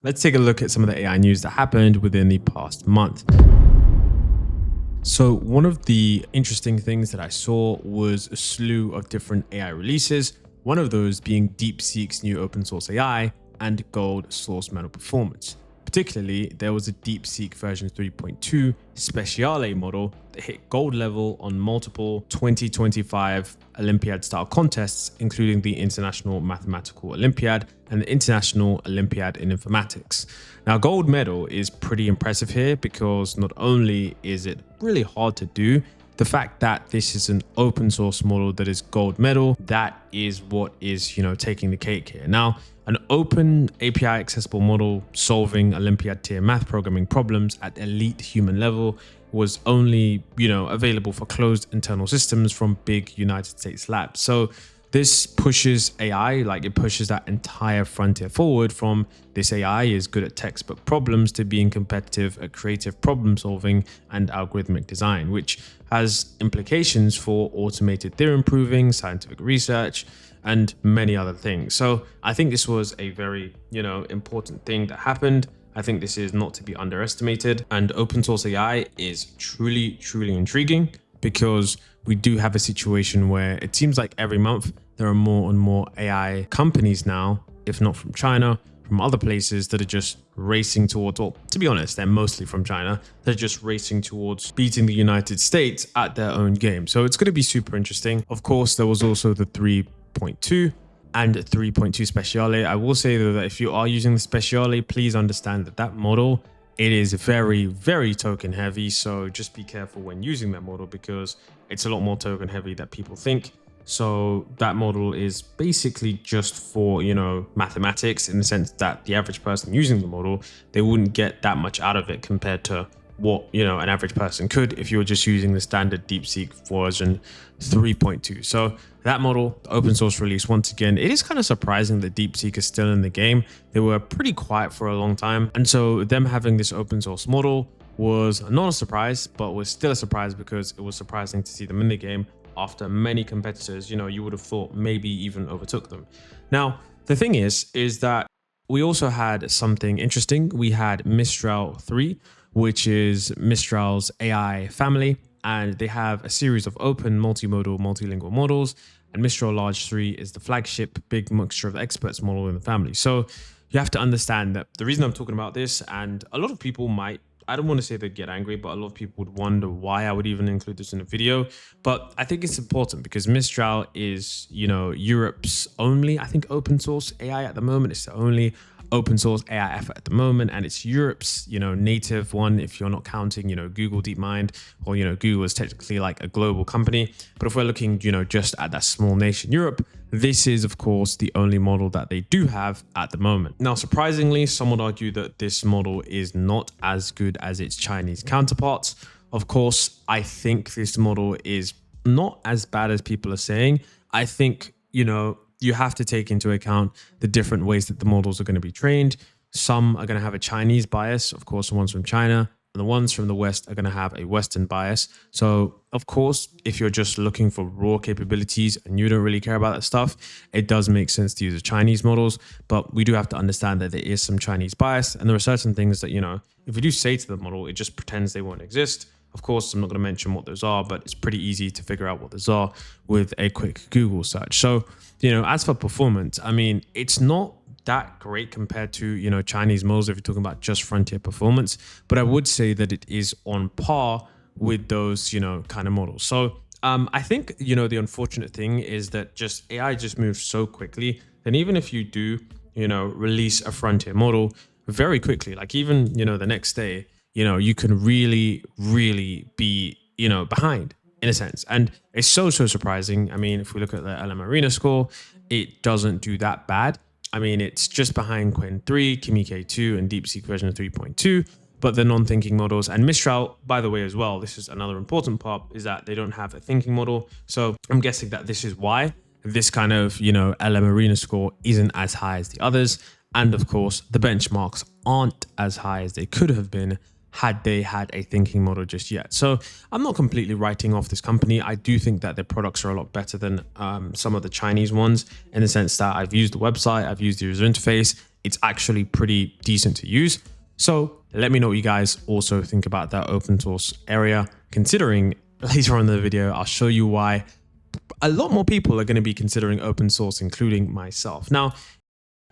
Let's take a look at some of the AI news that happened within the past month. So one of the interesting things that I saw was a slew of different AI releases, one of those being Deepseek's new open source AI and gold source model performance. Particularly, there was a Deepseek version 3.2 Speciale model that hit gold level on multiple 2025 Olympiad style contests, including the International Mathematical Olympiad and the International Olympiad in Informatics. Now, gold medal is pretty impressive here because not only is it really hard to do, the fact that this is an open source model that is gold medal, that is what is, taking the cake here. Now, an open API accessible model solving Olympiad tier math programming problems at elite human level was only, available for closed internal systems from big United States labs. So this pushes AI, it pushes that entire frontier forward from this AI is good at textbook problems to being competitive at creative problem solving and algorithmic design, which has implications for automated theorem proving, scientific research, and many other things. So I think this was a very, important thing that happened. I think this is not to be underestimated, and open source AI is truly, truly intriguing because we do have a situation where it seems like every month there are more and more AI companies now, if not from China, from other places that are just racing towards, or to be honest, they're mostly from China, they're just racing towards beating the United States at their own game. So it's going to be super interesting. Of course, there was also the 3.2 and 3.2 Speciale. I will say though that if you are using the Speciale, please understand that that model, it is very, very token heavy. So just be careful when using that model because it's a lot more token heavy than people think. So that model is basically just for, mathematics, in the sense that the average person using the model, they wouldn't get that much out of it compared to what, an average person could if you were just using the standard Deepseek version 3.2. So that model, the open source release, once again, it is kind of surprising that Deepseek is still in the game. They were pretty quiet for a long time. And so them having this open source model was not a surprise, but was still a surprise because it was surprising to see them in the game after many competitors, you would have thought maybe even overtook them. Now, the thing is that we also had something interesting. We had Mistral 3, which is Mistral's AI family, and they have a series of open multimodal multilingual models, and Mistral Large 3 is the flagship big mixture of experts model in the family. So you have to understand that the reason I'm talking about this, and a lot of people might, I don't want to say they'd get angry, but a lot of people would wonder why I would even include this in a video. But I think it's important because Mistral is, Europe's only, I think, open source AI at the moment. It's the only open source AI effort at the moment, and it's Europe's, native one, if you're not counting, Google DeepMind, or, Google is technically like a global company. But if we're looking, just at that small nation, Europe, this is, of course, the only model that they do have at the moment. Now, surprisingly, some would argue that this model is not as good as its Chinese counterparts. Of course, I think this model is not as bad as people are saying. I think, you have to take into account the different ways that the models are going to be trained. Some are going to have a Chinese bias, of course, the ones from China, and the ones from the West are going to have a Western bias. So, of course, if you're just looking for raw capabilities and you don't really care about that stuff, it does make sense to use the Chinese models. But we do have to understand that there is some Chinese bias, and there are certain things that, if we do say to the model, it just pretends they won't exist. Of course, I'm not going to mention what those are, but it's pretty easy to figure out what those are with a quick Google search. So, as for performance, I mean, it's not that great compared to, Chinese models if you're talking about just frontier performance, but I would say that it is on par with those, kind of models. So I think, the unfortunate thing is that just AI just moves so quickly. And even if you do, release a frontier model very quickly, like even, the next day, you can really, really be, behind in a sense. And it's so surprising. I mean, if we look at the LEMMiNO score, it doesn't do that bad. I mean, it's just behind Qwen 3, Kimi K2, and Deepseek version 3.2. But the non-thinking models and Mistral, by the way, as well, this is another important part, is that they don't have a thinking model. So I'm guessing that this is why this kind of, LEMMiNO score isn't as high as the others. And of course, the benchmarks aren't as high as they could have been had they had a thinking model just yet. So I'm not completely writing off this company. I do think that their products are a lot better than some of the Chinese ones, in the sense that I've used the website, I've used the user interface. it's actually pretty decent to use. So let me know what you guys also think about that open source area, considering later on in the video, I'll show you why a lot more people are going to be considering open source, including myself. Now,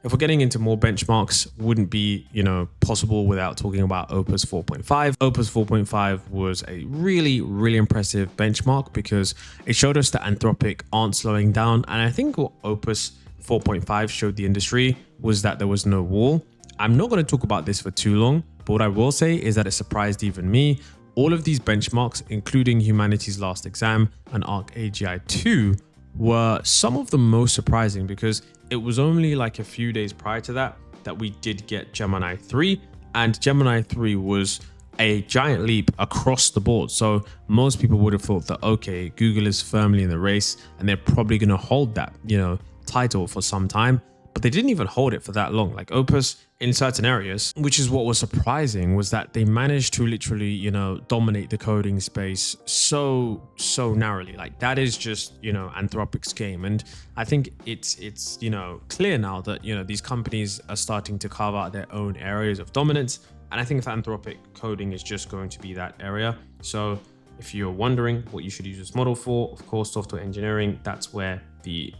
if we're getting into more benchmarks, wouldn't be, possible without talking about Opus 4.5. Opus 4.5 was a really, really impressive benchmark because it showed us that Anthropic aren't slowing down. And I think what Opus 4.5 showed the industry was that there was no wall. I'm not going to talk about this for too long, but what I will say is that it surprised even me. All of these benchmarks, including Humanity's Last Exam and ArcAGI 2, were some of the most surprising because it was only like a few days prior to that we did get Gemini 3, and Gemini 3 was a giant leap across the board. So most people would have thought that, okay, Google is firmly in the race and they're probably going to hold that, title for some time, but they didn't even hold it for that long. Like Opus, in certain areas, which is what was surprising, was that they managed to literally, dominate the coding space so narrowly. Like that is just, Anthropic's game. And I think it's clear now that, these companies are starting to carve out their own areas of dominance. And I think for Anthropic, coding is just going to be that area. So if you're wondering what you should use this model for, of course, software engineering, that's where the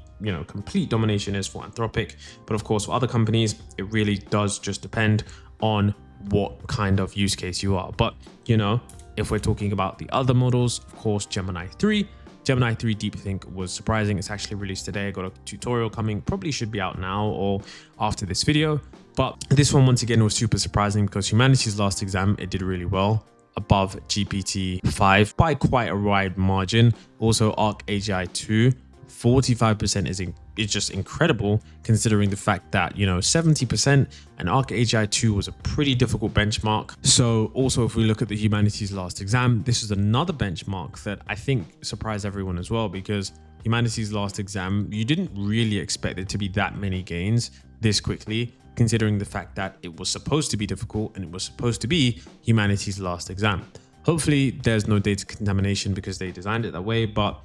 complete domination is for Anthropic. But of course, for other companies, it really does just depend on what kind of use case you are. But, if we're talking about the other models, of course, Gemini 3 Deepseek was surprising. It's actually released today. I got a tutorial coming, probably should be out now or after this video. But this one, once again, was super surprising because Humanity's Last Exam, it did really well, above GPT-5 by quite a wide margin. Also, ArcAGI 2, 45% is just incredible, considering the fact that 70%, and ArcAGI 2 was a pretty difficult benchmark. So also, if we look at the Humanity's Last Exam, this is another benchmark that I think surprised everyone as well, because Humanity's Last Exam, you didn't really expect it to be that many gains this quickly, considering the fact that it was supposed to be difficult and it was supposed to be Humanity's Last Exam. Hopefully there's no data contamination because they designed it that way, but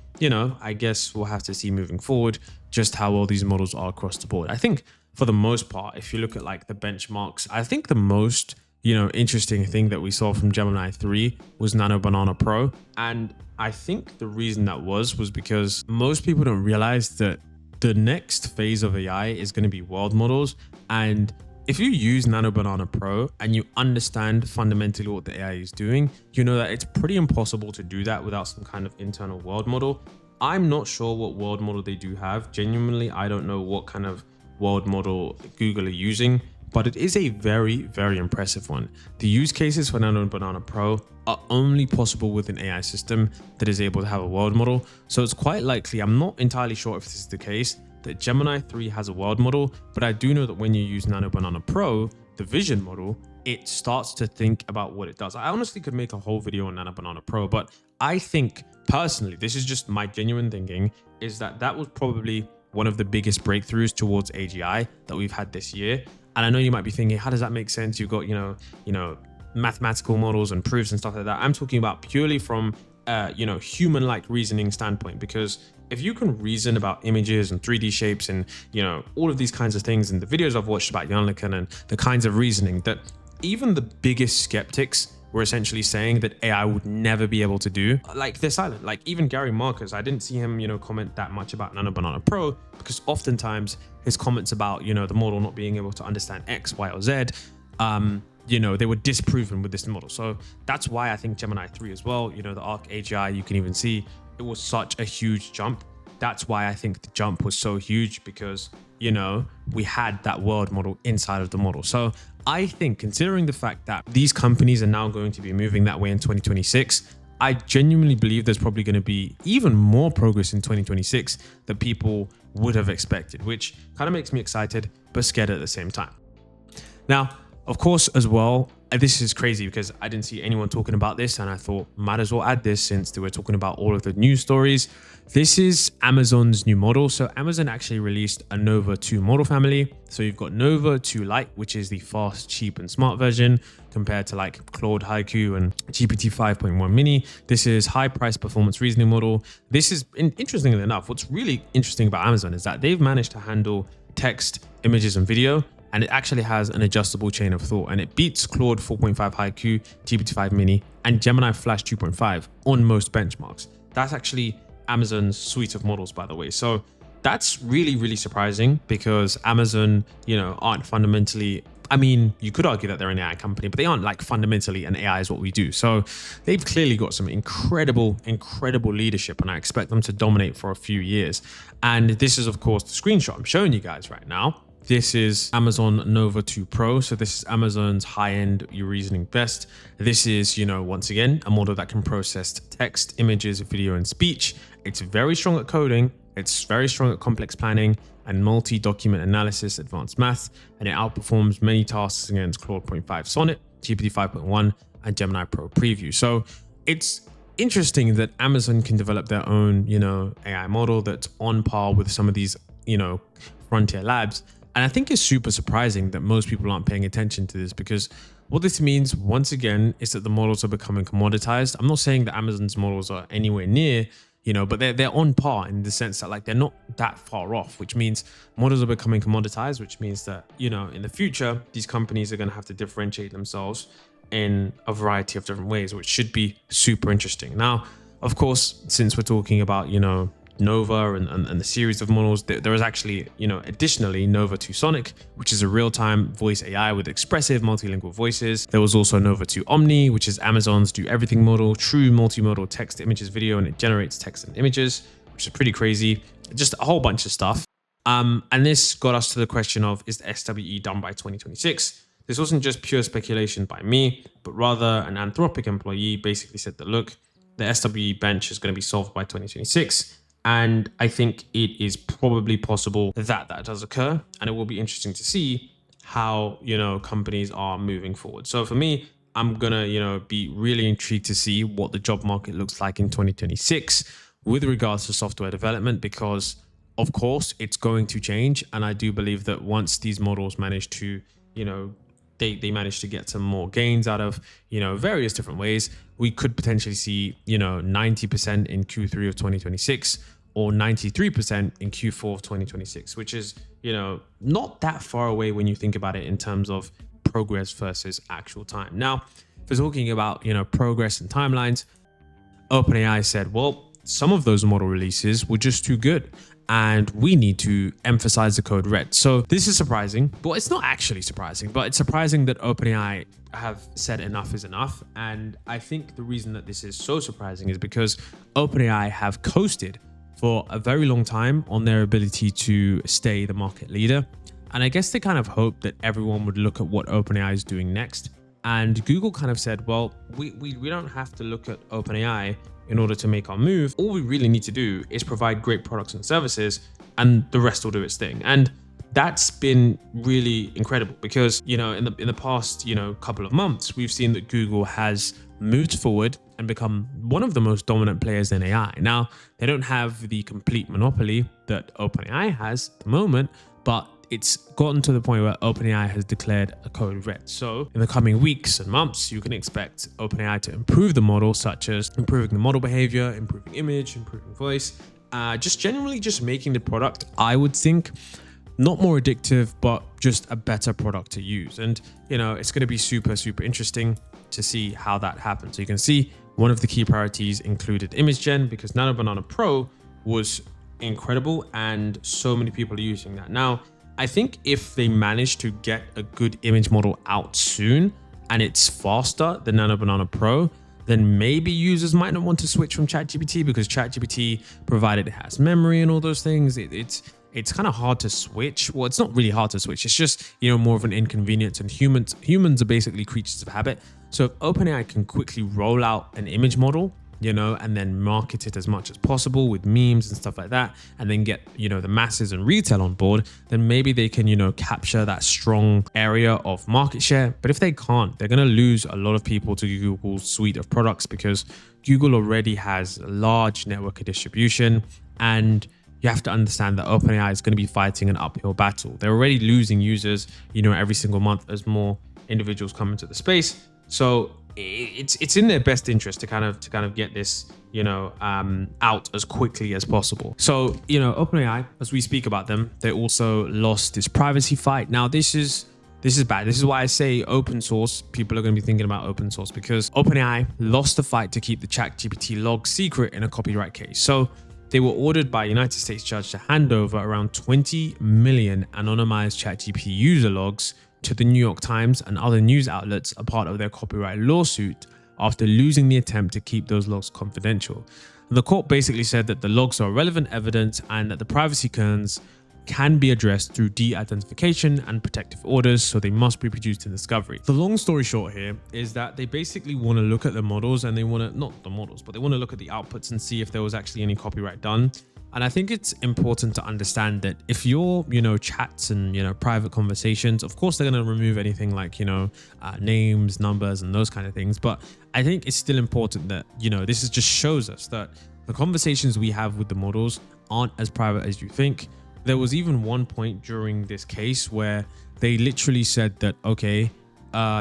I guess we'll have to see moving forward just how well these models are across the board. I think for the most part, if you look at like the benchmarks, I think the most, interesting thing that we saw from Gemini 3 was Nano Banana Pro. And I think the reason that was because most people don't realize that the next phase of AI is going to be world models. And if you use Nano Banana Pro and you understand fundamentally what the AI is doing, you know that it's pretty impossible to do that without some kind of internal world model. I'm not sure what world model they do have. Genuinely, I don't know what kind of world model Google are using, but it is a very, very impressive one. The use cases for Nano Banana Pro are only possible with an AI system that is able to have a world model. So it's quite likely, I'm not entirely sure if this is the case, that Gemini 3 has a world model, but I do know that when you use Nano Banana Pro, the vision model, it starts to think about what it does. I honestly could make a whole video on Nano Banana Pro, but I think personally, this is just my genuine thinking, is that was probably one of the biggest breakthroughs towards AGI that we've had this year. And I know you might be thinking, how does that make sense? You've got, mathematical models and proofs and stuff like that. I'm talking about purely from human-like reasoning standpoint, because if you can reason about images and 3D shapes and, all of these kinds of things, and the videos I've watched about Jan LeCun and the kinds of reasoning that even the biggest skeptics were essentially saying that AI would never be able to do, like they're silent. Like even Gary Marcus, I didn't see him, comment that much about Nano Banana Pro, because oftentimes his comments about, the model not being able to understand X, Y, or Z, they were disproven with this model. So that's why I think Gemini 3 as well, the ArcAGI, you can even see it was such a huge jump. That's why I think the jump was so huge, because, we had that world model inside of the model. So I think, considering the fact that these companies are now going to be moving that way in 2026, I genuinely believe there's probably going to be even more progress in 2026 than people would have expected, which kind of makes me excited, but scared at the same time. Now, of course, as well, this is crazy because I didn't see anyone talking about this, and I thought might as well add this since they were talking about all of the news stories. This is Amazon's new model. So Amazon actually released a Nova 2 model family. So you've got Nova 2 Lite, which is the fast, cheap, and smart version compared to like Claude Haiku and GPT 5.1 mini. This is high price performance reasoning model. This is, interestingly enough, what's really interesting about Amazon is that they've managed to handle text, images, and video and it actually has an adjustable chain of thought, and it beats Claude 4.5 Haiku, GPT-5 Mini, and Gemini Flash 2.5 on most benchmarks. That's actually Amazon's suite of models, by the way. So that's really, really surprising because Amazon, aren't fundamentally, I mean, you could argue that they're an AI company, but they aren't like fundamentally an AI is what we do. So they've clearly got some incredible leadership, and I expect them to dominate for a few years. And this is, of course, the screenshot I'm showing you guys right now. This is Amazon Nova 2 Pro. So this is Amazon's high-end Your Reasoning Best. This is, once again, a model that can process text, images, video, and speech. It's very strong at coding. It's very strong at complex planning and multi-document analysis, advanced math, and it outperforms many tasks against Claude 0.5 Sonnet, GPT 5.1, and Gemini Pro Preview. So it's interesting that Amazon can develop their own, AI model that's on par with some of these, frontier labs. And I think it's super surprising that most people aren't paying attention to this, because what this means, once again, is that the models are becoming commoditized. I'm not saying that Amazon's models are anywhere near, but they're on par in the sense that like they're not that far off, which means models are becoming commoditized, which means that, in the future, these companies are going to have to differentiate themselves in a variety of different ways, which should be super interesting. Now, of course, since we're talking about, Nova and the series of models, there is actually, additionally Nova 2 Sonic, which is a real-time voice AI with expressive multilingual voices. There was also Nova 2 Omni, which is Amazon's do everything model, true multimodal text, images, video, and it generates text and images, which is pretty crazy. Just a whole bunch of stuff. And this got us to the question of, is the SWE done by 2026? This wasn't just pure speculation by me, but rather an Anthropic employee basically said that, look, the SWE bench is going to be solved by 2026. And I think it is probably possible that that does occur. And it will be interesting to see how, companies are moving forward. So for me, I'm going to, be really intrigued to see what the job market looks like in 2026 with regards to software development, because of course it's going to change. And I do believe that once these models manage to, they manage to get some more gains out of, various different ways, we could potentially see, 90% in Q3 of 2026 or 93% in Q4 of 2026, which is, not that far away when you think about it in terms of progress versus actual time. Now, if we're talking about, progress and timelines, OpenAI said, well, some of those model releases were just too good, and we need to emphasize the code red. So this is surprising. Well, it's not actually surprising, but it's surprising that OpenAI have said enough is enough. And I think the reason that this is so surprising is because OpenAI have coasted for a very long time on their ability to stay the market leader. And I guess they kind of hoped that everyone would look at what OpenAI is doing next. And Google kind of said, well, we don't have to look at OpenAI in order to make our move. All we really need to do is provide great products and services, and the rest will do its thing. And that's been really incredible because, in the past, couple of months, we've seen that Google has moved forward and become one of the most dominant players in AI. Now, they don't have the complete monopoly that OpenAI has at the moment, but it's gotten to the point where OpenAI has declared a code red. So in the coming weeks and months, you can expect OpenAI to improve the model, such as improving the model behavior, improving image, improving voice, just generally just making the product, I would think, not more addictive, but just a better product to use. And, it's going to be super, super interesting to see how that happens. So you can see one of the key priorities included image gen, because Nano Banana Pro was incredible and so many people are using that. Now, I think if they manage to get a good image model out soon and it's faster than Nano Banana Pro, then maybe users might not want to switch from ChatGPT, because ChatGPT, provided it has memory and all those things, it's kind of hard to switch. Well, it's not really hard to switch. It's just, more of an inconvenience, and humans are basically creatures of habit. So if OpenAI can quickly roll out an image model, and then market it as much as possible with memes and stuff like that, and then get, the masses and retail on board, then maybe they can, capture that strong area of market share. But if they can't, they're going to lose a lot of people to Google's suite of products, because Google already has a large network of distribution, and you have to understand that OpenAI is going to be fighting an uphill battle. They're already losing users, every single month as more individuals come into the space. So it's in their best interest to kind of get this, out as quickly as possible. So, OpenAI, as we speak about them, they also lost this privacy fight. Now, this is bad. This is why I say open source. People are going to be thinking about open source, because OpenAI lost the fight to keep the ChatGPT log secret in a copyright case. So they were ordered by a United States judge to hand over around 20 million anonymized ChatGPT user logs to the New York Times and other news outlets, a part of their copyright lawsuit, after losing the attempt to keep those logs confidential. And the court basically said that the logs are relevant evidence and that the privacy concerns can be addressed through de-identification and protective orders, so they must be produced in discovery. The long story short here is that they basically want to look at the models, and they want to, not the models, but they want to look at the outputs and see if there was actually any copyright done. And I think it's important to understand that if your, chats and, private conversations, of course, they're going to remove anything like, names, numbers, and those kind of things. But I think it's still important that, this just shows us that the conversations we have with the models aren't as private as you think. There was even one point during this case where they literally said that, okay,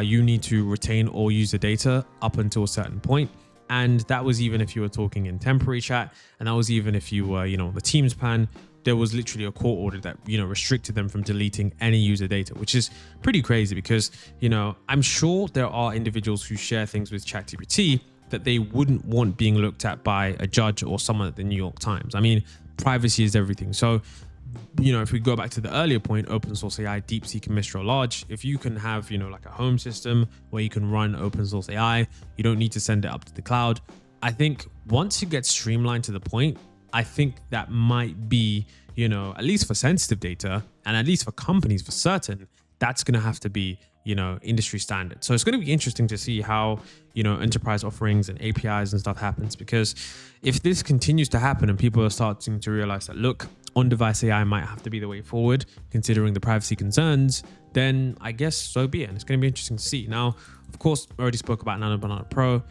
you need to retain all user data up until a certain point. And that was even if you were talking in temporary chat. And that was even if you were, the Teams plan. There was literally a court order that, restricted them from deleting any user data, which is pretty crazy because, I'm sure there are individuals who share things with ChatGPT that they wouldn't want being looked at by a judge or someone at the New York Times. I mean, privacy is everything. So, if we go back to the earlier point, open source AI, Deepseek and Mistral large, if you can have, like a home system where you can run open source AI, you don't need to send it up to the cloud. I think once you get streamlined to the point, I think that might be, at least for sensitive data and at least for companies for certain, that's going to have to be, industry standard. So it's going to be interesting to see how, enterprise offerings and APIs and stuff happens, because if this continues to happen and people are starting to realize that, look, on-device AI might have to be the way forward, considering the privacy concerns, then I guess so be it. And it's going to be interesting to see. Now, of course, I already spoke about Nano Banana Pro.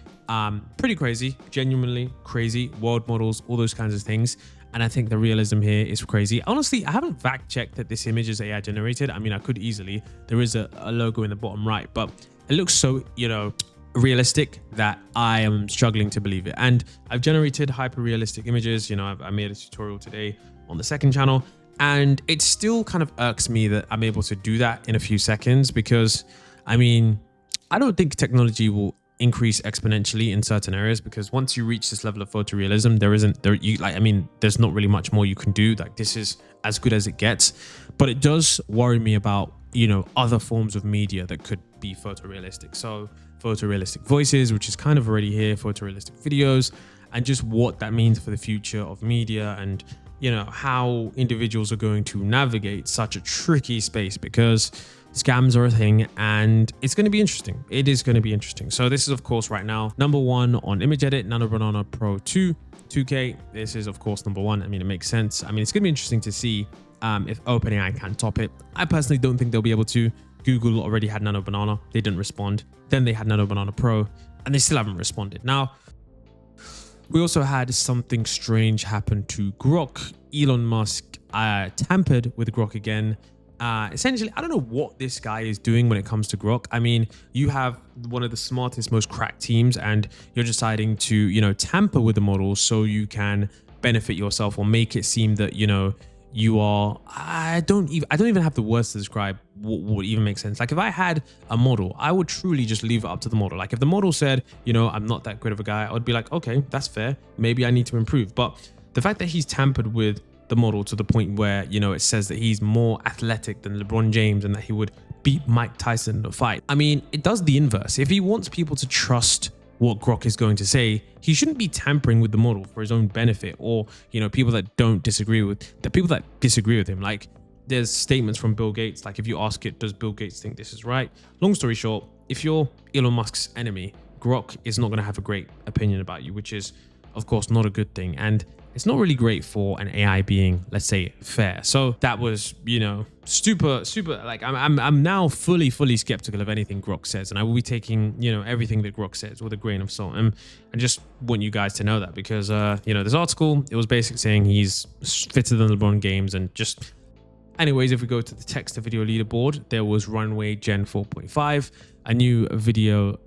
Pretty crazy, genuinely crazy, world models, all those kinds of things. And I think the realism here is crazy. Honestly, I haven't fact checked that this image is AI generated. I mean, I could easily. There is a logo in the bottom right, but it looks so, realistic that I am struggling to believe it. And I've generated hyper realistic images. I made a tutorial today on the second channel, and it still kind of irks me that I'm able to do that in a few seconds, because I mean, I don't think technology will increase exponentially in certain areas, because once you reach this level of photorealism, there's not really much more you can do. Like, this is as good as it gets. But it does worry me about, other forms of media that could be photorealistic. So photorealistic voices, which is kind of already here, photorealistic videos, and just what that means for the future of media, and how individuals are going to navigate such a tricky space, because scams are a thing, and it's going to be interesting. It is going to be interesting. So this is, of course, right now, number one on image edit, Nano Banana Pro 2, 2K. This is, of course, number one. I mean, it makes sense. I mean, it's going to be interesting to see if OpenAI can top it. I personally don't think they'll be able to. Google already had Nano Banana. They didn't respond. Then they had Nano Banana Pro, and they still haven't responded. Now, we also had something strange happen to Grok. Elon Musk tampered with Grok again. Essentially, I don't know what this guy is doing when it comes to Grok. I mean, you have one of the smartest, most cracked teams, and you're deciding to, tamper with the model so you can benefit yourself, or make it seem that, you are, I don't even have the words to describe what would even make sense. Like, if I had a model, I would truly just leave it up to the model. Like, if the model said, I'm not that good of a guy, I would be like, okay, that's fair. Maybe I need to improve. But the fact that he's tampered with the model to the point where, it says that he's more athletic than LeBron James and that he would beat Mike Tyson in a fight. I mean, it does the inverse. If he wants people to trust what Grok is going to say, he shouldn't be tampering with the model for his own benefit, or, people that disagree with him. Like, there's statements from Bill Gates. Like, if you ask it, does Bill Gates think this is right? Long story short, if you're Elon Musk's enemy, Grok is not going to have a great opinion about you, which is, of course, not a good thing. And it's not really great for an AI being, let's say, fair. So that was, super, like, I'm now fully skeptical of anything Grok says. And I will be taking, everything that Grok says with a grain of salt. And I just want you guys to know that, because, this article, it was basically saying he's fitter than LeBron James, and just... Anyways, if we go to the text to video leaderboard, there was Runway Gen 4.5. a new video,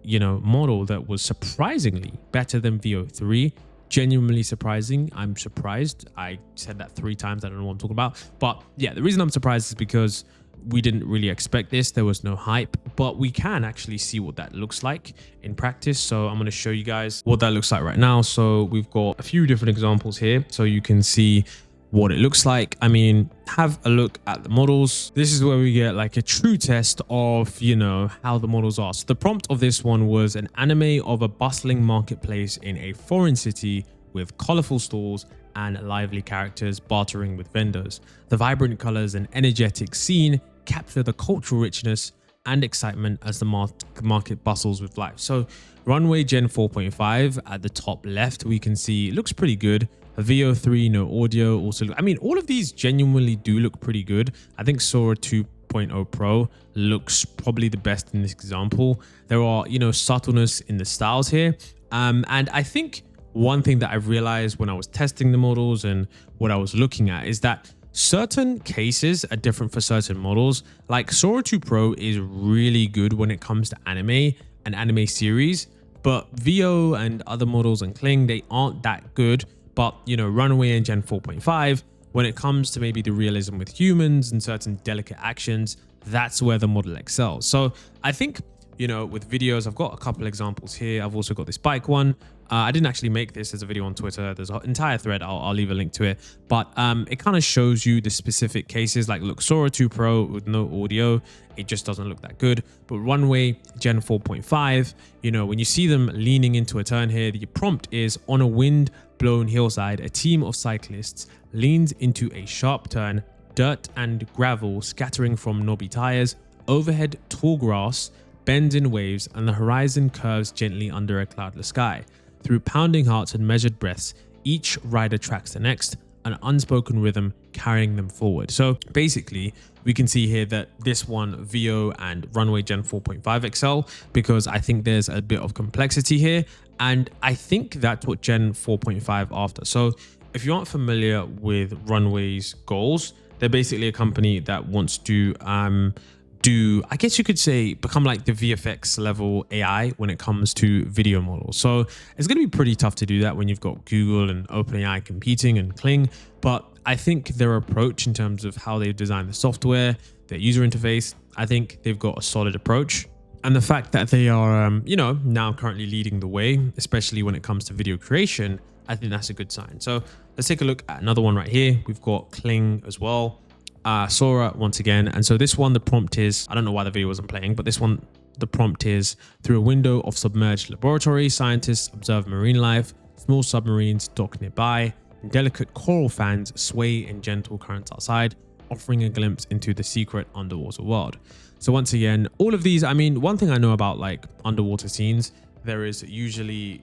model that was surprisingly better than VO3. Genuinely surprising. I'm surprised. I said that 3 times. I don't know what I'm talking about. But yeah, the reason I'm surprised is because we didn't really expect this. There was no hype, but we can actually see what that looks like in practice. So I'm going to show you guys what that looks like right now. So we've got a few different examples here so you can see what it looks like. I mean, have a look at the models. This is where we get like a true test of, how the models are. So the prompt of this one was an anime of a bustling marketplace in a foreign city with colorful stalls and lively characters bartering with vendors. The vibrant colors and energetic scene capture the cultural richness and excitement as the market bustles with life. So Runway Gen 4.5 at the top left, we can see it looks pretty good. A VO3, no audio. Also, I mean, all of these genuinely do look pretty good. I think Sora 2.0 Pro looks probably the best in this example. There are, subtleness in the styles here. And I think one thing that I realized when I was testing the models and what I was looking at is that certain cases are different for certain models. Like Sora 2 Pro is really good when it comes to anime and anime series, but VO and other models and Kling, they aren't that good. But, Runway and Gen 4.5, when it comes to maybe the realism with humans and certain delicate actions, that's where the model excels. So I think, with videos, I've got a couple examples here. I've also got this bike one. I didn't actually make this as a video on Twitter. There's an entire thread. I'll leave a link to it. But it kind of shows you the specific cases. Like, look, Sora 2 Pro with no audio, it just doesn't look that good. But Runway Gen 4.5, when you see them leaning into a turn here, the prompt is on a wind-blown hillside, a team of cyclists leans into a sharp turn, dirt and gravel scattering from knobby tires, overhead tall grass bends in waves, and the horizon curves gently under a cloudless sky. Through pounding hearts and measured breaths, each rider tracks the next, an unspoken rhythm carrying them forward. So basically, we can see here that this one, VO and Runway Gen 4.5 excel, because I think there's a bit of complexity here. And I think that's what Gen 4.5 after. So if you aren't familiar with Runway's goals, they're basically a company that wants to I guess you could say, become like the VFX level AI when it comes to video models. So it's going to be pretty tough to do that when you've got Google and OpenAI competing and Kling. But I think their approach in terms of how they've designed the software, their user interface, I think they've got a solid approach. And the fact that they are, now currently leading the way, especially when it comes to video creation, I think that's a good sign. So let's take a look at another one right here. We've got Kling as well. Sora once again. And so this one, the prompt is, I don't know why the video wasn't playing, but this one, the prompt is, through a window of submerged laboratory, scientists observe marine life, small submarines dock nearby, and delicate coral fans sway in gentle currents outside, offering a glimpse into the secret underwater world. So once again, all of these, I mean, one thing I know about like underwater scenes, there is usually,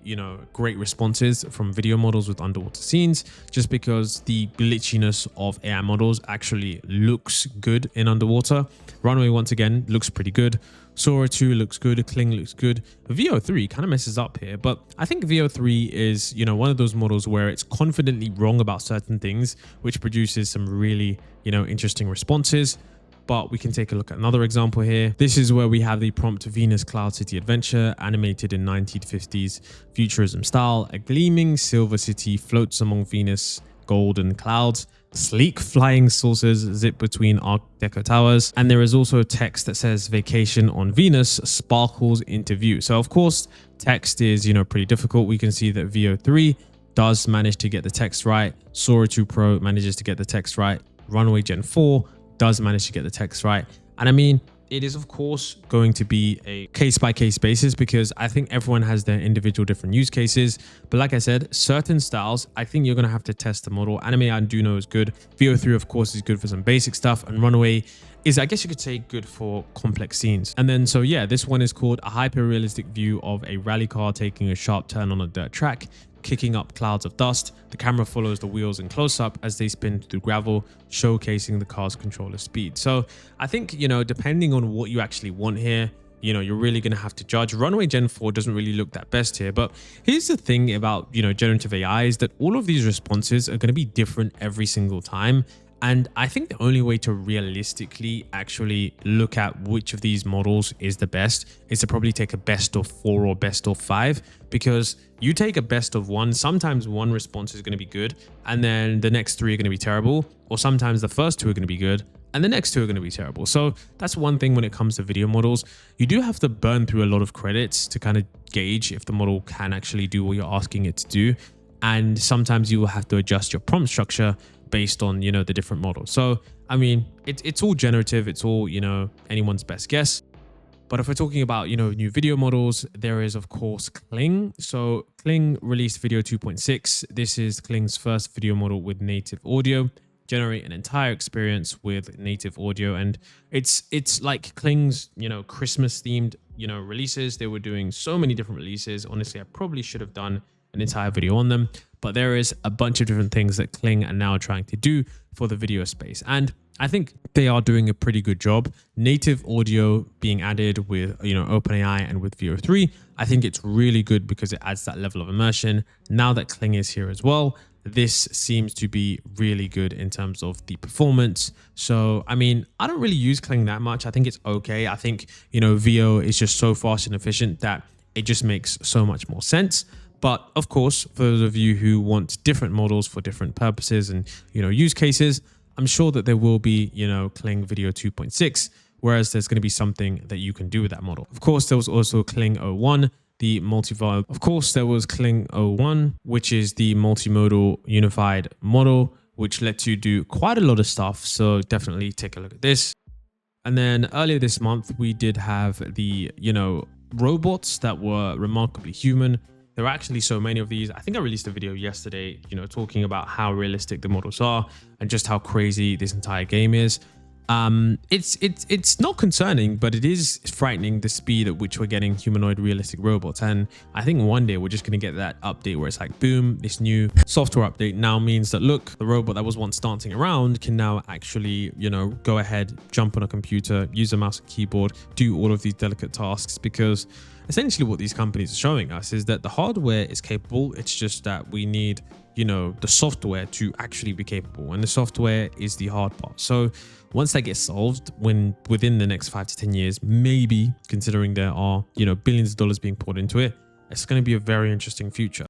great responses from video models with underwater scenes, just because the glitchiness of AI models actually looks good in underwater. Runway, once again, looks pretty good. Sora 2 looks good. Kling looks good. VO3 kind of messes up here, but I think VO3 is, one of those models where it's confidently wrong about certain things, which produces some really, interesting responses. But we can take a look at another example here. This is where we have the prompt Venus Cloud City Adventure, animated in 1950s futurism style. A gleaming silver city floats among Venus golden clouds. Sleek flying saucers zip between Art Deco towers. And there is also text that says vacation on Venus sparkles into view. So of course, text is, pretty difficult. We can see that VO3 does manage to get the text right. Sora 2 Pro manages to get the text right. Runway Gen 4 does manage to get the text right. And I mean, it is of course going to be a case-by-case basis, because I think everyone has their individual different use cases. But like I said, certain styles, I think you're going to have to test the model. Anime I do know is good. VO3 of course is good for some basic stuff, and Runway is, I guess you could say, good for complex scenes. And then so yeah, this one is called a hyper-realistic view of a rally car taking a sharp turn on a dirt track, kicking up clouds of dust. The camera follows the wheels in close-up as they spin through gravel, showcasing the car's controller speed. So I think, depending on what you actually want here, you're really going to have to judge. Runway Gen 4 doesn't really look that best here, but here's the thing about, generative AI is that all of these responses are going to be different every single time. And I think the only way to realistically actually look at which of these models is the best is to probably take a best of 4 or best of 5, because you take a best of 1, sometimes one response is going to be good and then the next 3 are going to be terrible, or sometimes the first 2 are going to be good and the next 2 are going to be terrible. So that's one thing when it comes to video models. You do have to burn through a lot of credits to kind of gauge if the model can actually do what you're asking it to do. And sometimes you will have to adjust your prompt structure based on, the different models. So, I mean, it's all generative. It's all, anyone's best guess. But if we're talking about, new video models, there is, of course, Kling. So Kling released Video 2.6. This is Kling's first video model with native audio. Generate an entire experience with native audio. And it's like Kling's, Christmas themed, releases. They were doing so many different releases. Honestly, I probably should have done an entire video on them, but there is a bunch of different things that Kling are now trying to do for the video space. And I think they are doing a pretty good job. Native audio being added with, OpenAI and with Veo 3, I think it's really good because it adds that level of immersion. Now that Kling is here as well, this seems to be really good in terms of the performance. So, I mean, I don't really use Kling that much. I think it's okay. I think, Veo is just so fast and efficient that it just makes so much more sense. But of course, for those of you who want different models for different purposes and, use cases, I'm sure that there will be, Kling Video 2.6, whereas there's going to be something that you can do with that model. Of course, there was also Kling 01, the multimodal. Of course, there was Kling 01, which is the multimodal unified model, which lets you do quite a lot of stuff. So definitely take a look at this. And then earlier this month, we did have the, robots that were remarkably human. There are actually so many of these. I think I released a video yesterday, talking about how realistic the models are and just how crazy this entire game is. It's not concerning, but it is frightening the speed at which we're getting humanoid realistic robots. And I think one day we're just going to get that update where it's like, boom, this new software update now means that, look, the robot that was once dancing around can now actually, go ahead, jump on a computer, use a mouse and keyboard, do all of these delicate tasks. Because essentially what these companies are showing us is that the hardware is capable. It's just that we need, the software to actually be capable, and the software is the hard part. So once that gets solved, within the next 5 to 10 years, maybe, considering there are, billions of dollars being poured into it, it's going to be a very interesting future.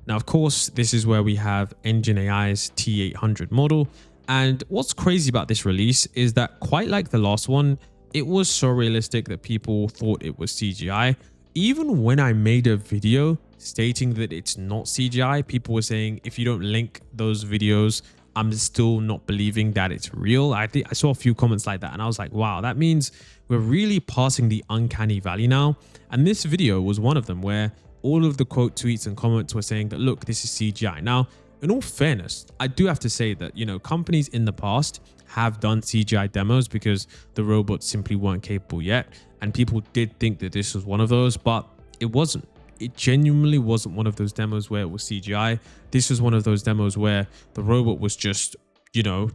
Now, of course, this is where we have Engine AI's T800 model. And what's crazy about this release is that, quite like the last one, it was so realistic that people thought it was CGI. Even when I made a video stating that it's not CGI, people were saying, if you don't link those videos, I'm still not believing that it's real. I saw a few comments like that and I was like, wow, that means we're really passing the uncanny valley now. And this video was one of them where all of the quote tweets and comments were saying that, look, this is CGI. Now, in all fairness, I do have to say that, companies in the past have done CGI demos because the robots simply weren't capable yet. And people did think that this was one of those, but it wasn't. It genuinely wasn't one of those demos where it was CGI. This was one of those demos where the robot was just,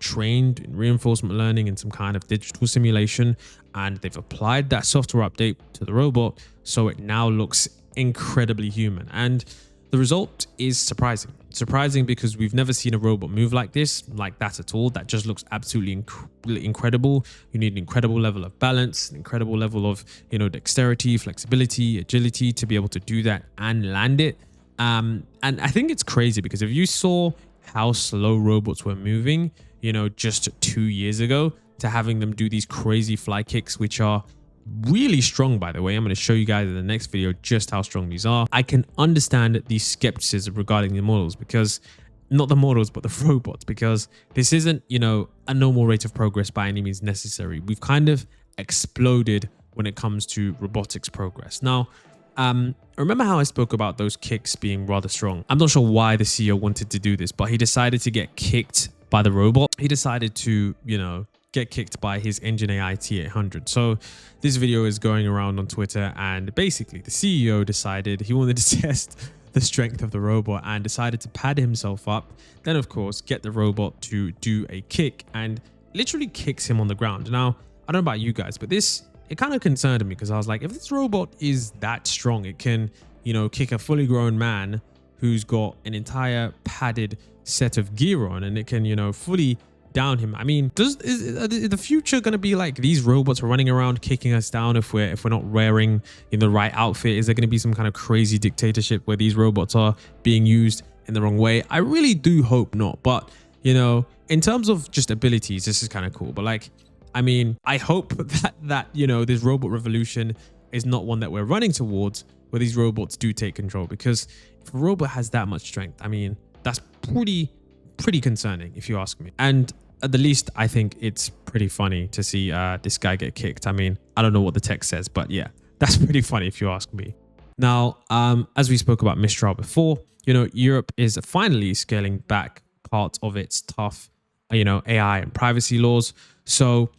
trained in reinforcement learning and some kind of digital simulation. And they've applied that software update to the robot, so it now looks incredibly human. And the result is surprising. Surprising because we've never seen a robot move like that at all. That just looks absolutely incredible. You need an incredible level of balance, an incredible level of, dexterity, flexibility, agility to be able to do that and land it. And I think it's crazy because if you saw how slow robots were moving, just 2 years ago, to having them do these crazy fly kicks, which are really strong, by the way. I'm going to show you guys in the next video just how strong these are. I can understand the skepticism regarding the models, because not the models, but the robots, because this isn't, a normal rate of progress by any means necessary. We've kind of exploded when it comes to robotics progress. Now, remember how I spoke about those kicks being rather strong? I'm not sure why the CEO wanted to do this, but he decided to get kicked by the robot. He decided to, get kicked by his Engine AI T800. So this video is going around on Twitter, and basically the CEO decided he wanted to test the strength of the robot and decided to pad himself up. Then, of course, get the robot to do a kick and literally kicks him on the ground. Now, I don't know about you guys, but it kind of concerned me because I was like, if this robot is that strong, it can, kick a fully grown man who's got an entire padded set of gear on, and it can, fully down him. I mean, is the future going to be like these robots are running around kicking us down if we're not wearing in the right outfit? Is there going to be some kind of crazy dictatorship where these robots are being used in the wrong way? I really do hope not. But, you know, in terms of just abilities, this is kind of cool. But like, I mean, I hope that you know, this robot revolution is not one that we're running towards, where these robots do take control. Because if a robot has that much strength, I mean, that's pretty concerning if you ask me. And at the least, I think it's pretty funny to see this guy get kicked. I mean, I don't know what the text says, but yeah, that's pretty funny if you ask me. Now, as we spoke about Mistral before, you know, Europe is finally scaling back part of its tough, you know, AI and privacy laws. So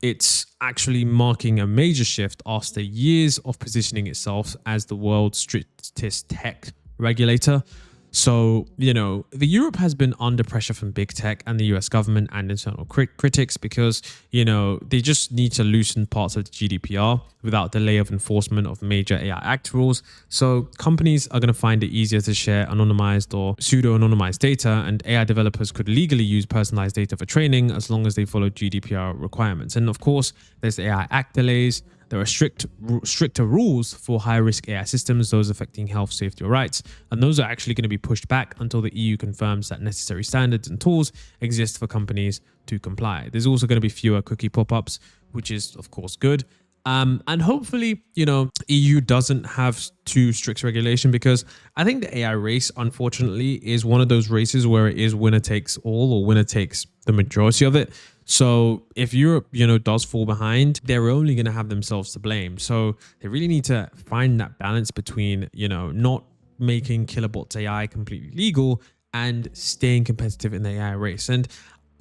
it's actually marking a major shift after years of positioning itself as the world's strictest tech regulator. So, you know, Europe has been under pressure from big tech and the US government and internal critics because, you know, they just need to loosen parts of the GDPR without delay of enforcement of major AI Act rules. So companies are going to find it easier to share anonymized or pseudo-anonymized data, and AI developers could legally use personalized data for training as long as they follow GDPR requirements. And of course, there's AI Act delays. There are stricter rules for high-risk AI systems, those affecting health, safety, or rights, and those are actually going to be pushed back until the EU confirms that necessary standards and tools exist for companies to comply. There's also going to be fewer cookie pop-ups, which is, of course, good. And hopefully, you know, EU doesn't have too strict regulation, because I think the AI race, unfortunately, is one of those races where it is winner takes all, or winner takes the majority of it. So if Europe, you know, does fall behind, they're only going to have themselves to blame. So they really need to find that balance between, you know, not making Killerbots AI completely legal and staying competitive in the AI race. And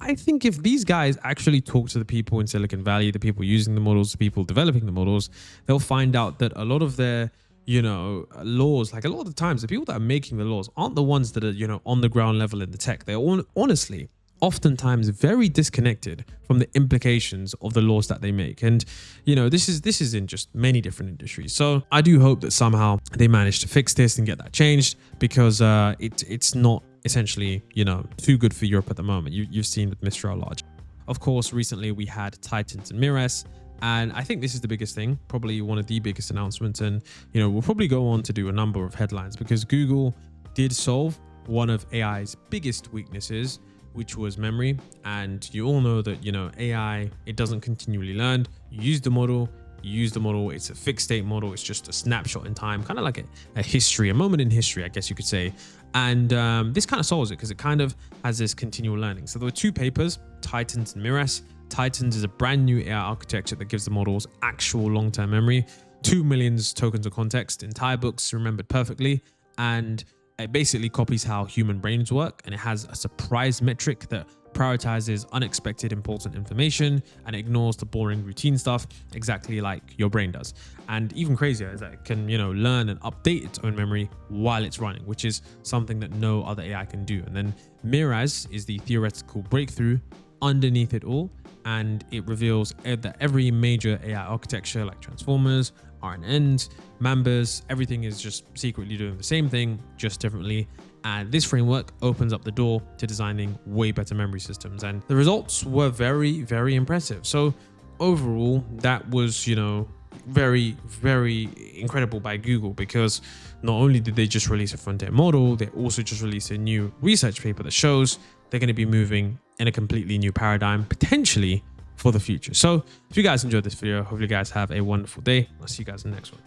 I think if these guys actually talk to the people in Silicon Valley, the people using the models, the people developing the models, they'll find out that a lot of their, you know, laws, like a lot of the times, the people that are making the laws aren't the ones that are, you know, on the ground level in the tech. They're honestly oftentimes very disconnected from the implications of the laws that they make. And, you know, this is in just many different industries. So I do hope that somehow they manage to fix this and get that changed, because it's not essentially, you know, too good for Europe at the moment. You've seen with Mistral large. Of course, recently we had Titans and Mirrors, and I think this is the biggest thing, probably one of the biggest announcements. And, you know, we'll probably go on to do a number of headlines, because Google did solve one of AI's biggest weaknesses, which was memory. And you all know that, you know, AI, it doesn't continually learn. You use the model, it's a fixed state model. It's just a snapshot in time, kind of like a history, a moment in history, I guess you could say. And this kind of solves it, because it kind of has this continual learning. So there were two papers, Titans and Mirrors. Titans is a brand new AI architecture that gives the models actual long-term memory, 2 million tokens of context, entire books remembered perfectly. And it basically copies how human brains work, and it has a surprise metric that prioritizes unexpected important information and ignores the boring routine stuff, exactly like your brain does. And even crazier is that it can, you know, learn and update its own memory while it's running, which is something that no other AI can do. And then Mirrors is the theoretical breakthrough underneath it all, and it reveals that every major AI architecture like transformers, RNNs, Mambas, everything is just secretly doing the same thing, just differently. And this framework opens up the door to designing way better memory systems. And the results were very, very impressive. So overall, that was, you know, very, very incredible by Google, because not only did they just release a front-end model, they also just released a new research paper that shows they're going to be moving in a completely new paradigm, potentially for the future. So if you guys enjoyed this video, hopefully you guys have a wonderful day. I'll see you guys in the next one.